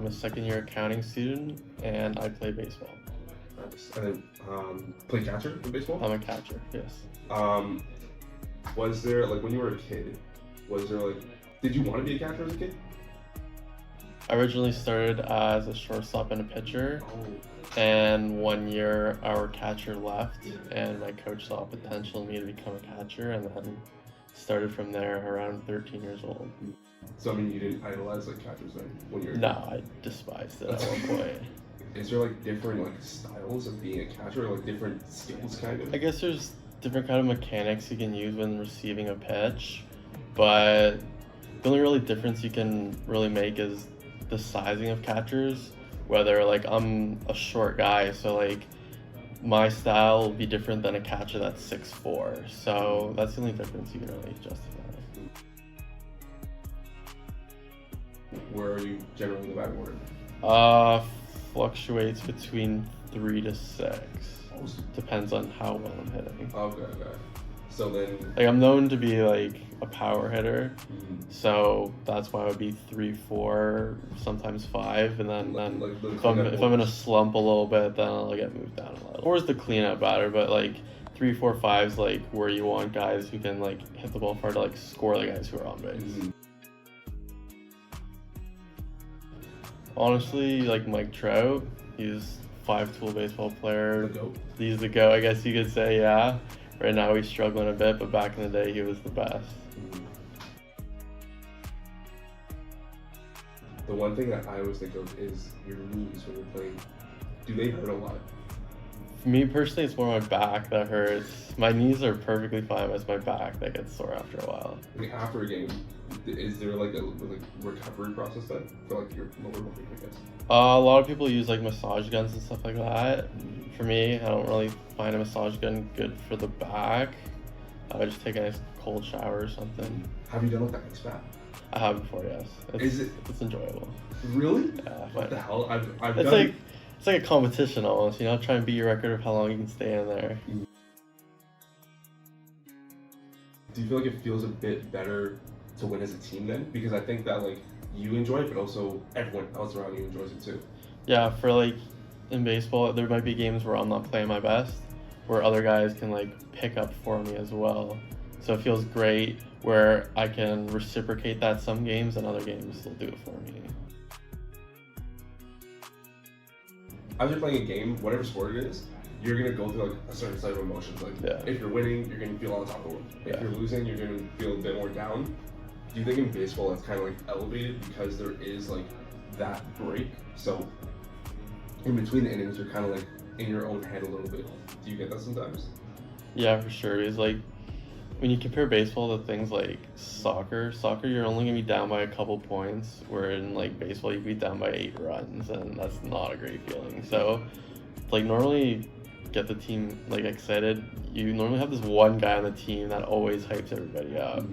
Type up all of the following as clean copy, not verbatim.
I'm a second-year accounting student, and I play baseball. Nice. And then play catcher in baseball? I'm a catcher, yes. Was there, like, when you were a kid, was there, like, did you want to be a catcher as a kid? I originally started as a shortstop and a pitcher, Oh. and 1 year our catcher left, and my coach saw potential in me to become a catcher, and then started from there around 13 years old. So, I mean, you didn't idolize, like, catchers then when you were a No, kid? I despised it at one point. Is there, like, different, like, styles of being a catcher, or, like, different skills, kind of? I guess there's different kind of mechanics you can use when receiving a pitch, but the only really difference you can really make is the sizing of catchers. Whether, like, I'm a short guy, so like my style will be different than a catcher that's 6'4", so that's the only difference you can really justify. Where are you generally in the batting order? Fluctuates between 3 to 6. Oh, Depends on how well I'm hitting. okay. So then, Like, I'm known to be like a power hitter, mhm. so that's why I would be 3, 4, sometimes 5, and then Like the if I'm in a balls. slump a little bit, then I'll get moved down a little. 4 is the cleanup batter, but like 3, 4, 5 is like where you want guys who can like hit the ball far to like score the guys who are on base. Mhm. Honestly, like Mike Trout, he's 5-tool baseball player. The GOAT. He's the GOAT, I guess you could say, yeah. Right now he's struggling a bit, but back in the day he was the best. The one thing that I always think of is your knees when you're playing. Do they hurt a lot? For me personally, it's more my back that hurts. My knees are perfectly fine, but it's my back that gets sore after a while. Like after a game, is there like a recovery process then for like your lower body, I guess? A lot of people use like massage guns and stuff like that. For me, I don't really find a massage gun good for the back. I would just take a nice cold shower or something. Have you done like that ice bath? I have before, yes. It's enjoyable. Really? Yeah, What the hell? I've it's done. like a competition almost, you know, try and beat your record of how long you can stay in there. Do you feel like it feels a bit better to win as a team then? Because I think that like you enjoy it, but also everyone else around you enjoys it too. Yeah, for like in baseball, there might be games where I'm not playing my best, where other guys can like pick up for me as well. So it feels great where I can reciprocate that some games, and other games they'll do it for me. As you're playing a game, whatever sport it is, you're gonna go through like a certain set of emotions. Like Yeah. if you're winning, you're gonna feel on top of the world. If Yeah. you're losing, you're gonna feel a bit more down. Do you think in baseball it's kind of like elevated because there is like that break? So in between the innings, you're kind of like in your own head a little bit. Do you get that sometimes? Yeah, for sure. It's like when you compare baseball to things like soccer, you're only gonna be down by a couple points, where in like baseball you can be down by 8 runs, and that's not a great feeling. So like normally get the team like excited, you normally have this one guy on the team that always hypes everybody up.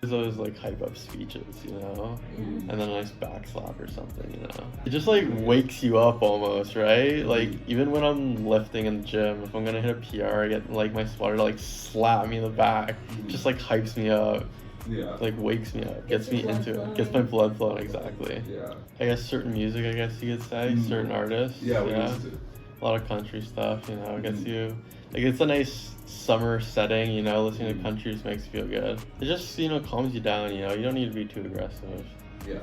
There's always like hype up speeches, you know, and then a nice back slap or something, you know. It just like wakes you up almost, right? Like even when I'm lifting in the gym, if I'm gonna hit a PR, I get like my spotter to like slap me in the back, just like hypes me up, Yeah. like wakes me up, gets me into it, gets my blood flowing, exactly. Yeah. I guess certain music, I guess you could say, certain artists. Yeah. We used to. A lot of country stuff, you know, it gets you, like it's a nice summer setting, you know, listening to country just makes you feel good. It just, you know, calms you down, you know, you don't need to be too aggressive. Yeah.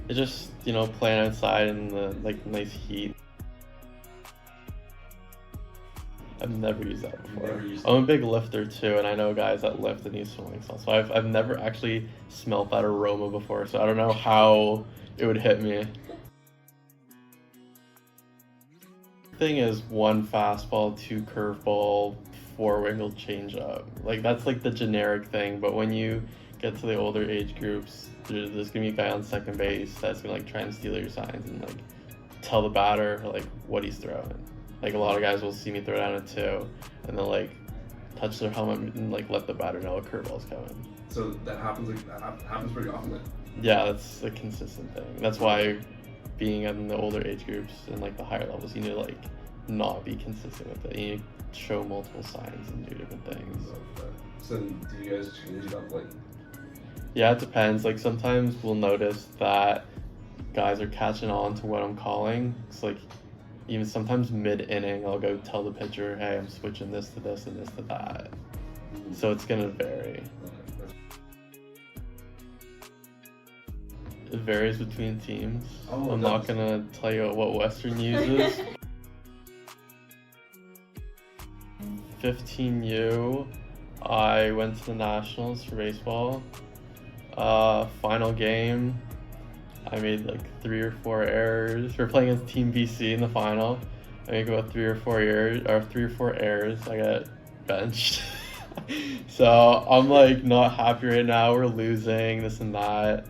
It just, you know, playing outside in the, like, nice heat. I've never used that before. I'm a big lifter too, and I know guys that lift and use swimming salts, so I've never actually smelt that aroma before, so I don't know how it would hit me. Thing is 1 fastball, 2 curveball, 4 wiggle changeup. Like that's like the generic thing, but when you get to the older age groups, there's gonna be a guy on second base that's gonna like try and steal your signs and like tell the batter like what he's throwing. Like a lot of guys will see me throw down a 2, and they'll like touch their helmet and like let the batter know a curveball's coming. So that happens happens pretty often then. Yeah, that's a consistent thing. That's why being in the older age groups and like the higher levels, you need to like not be consistent with it. You need to show multiple signs and do different things. So do you guys change it up like? Yeah, it depends. Like sometimes we'll notice that guys are catching on to what I'm calling. It's like even sometimes mid-inning, I'll go tell the pitcher, hey, I'm switching this to this and this to that. So it's gonna vary. It varies between teams. Oh, I'm not gonna tell you what Western uses. 15U, I went to the Nationals for baseball. Final game, I made like 3 or 4 errors. We're playing against Team BC in the final. I make about 3 or 4 errors. I got benched. So I'm like not happy right now. We're losing, this and that.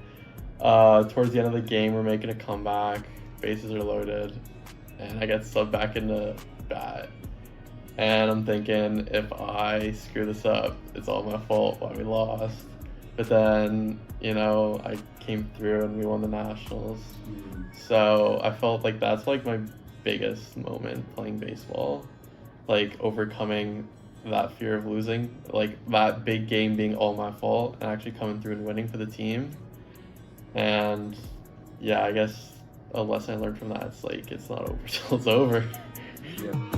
Towards the end of the game, we're making a comeback. Bases are loaded, and I get subbed back into bat. And I'm thinking, if I screw this up, it's all my fault why we lost. But then, you know, I came through and we won the Nationals. So I felt like that's like my biggest moment playing baseball. Like overcoming that fear of losing, like that big game being all my fault and actually coming through and winning for the team. And yeah, I guess a lesson I learned from that, it's like it's not over till it's over. Yeah.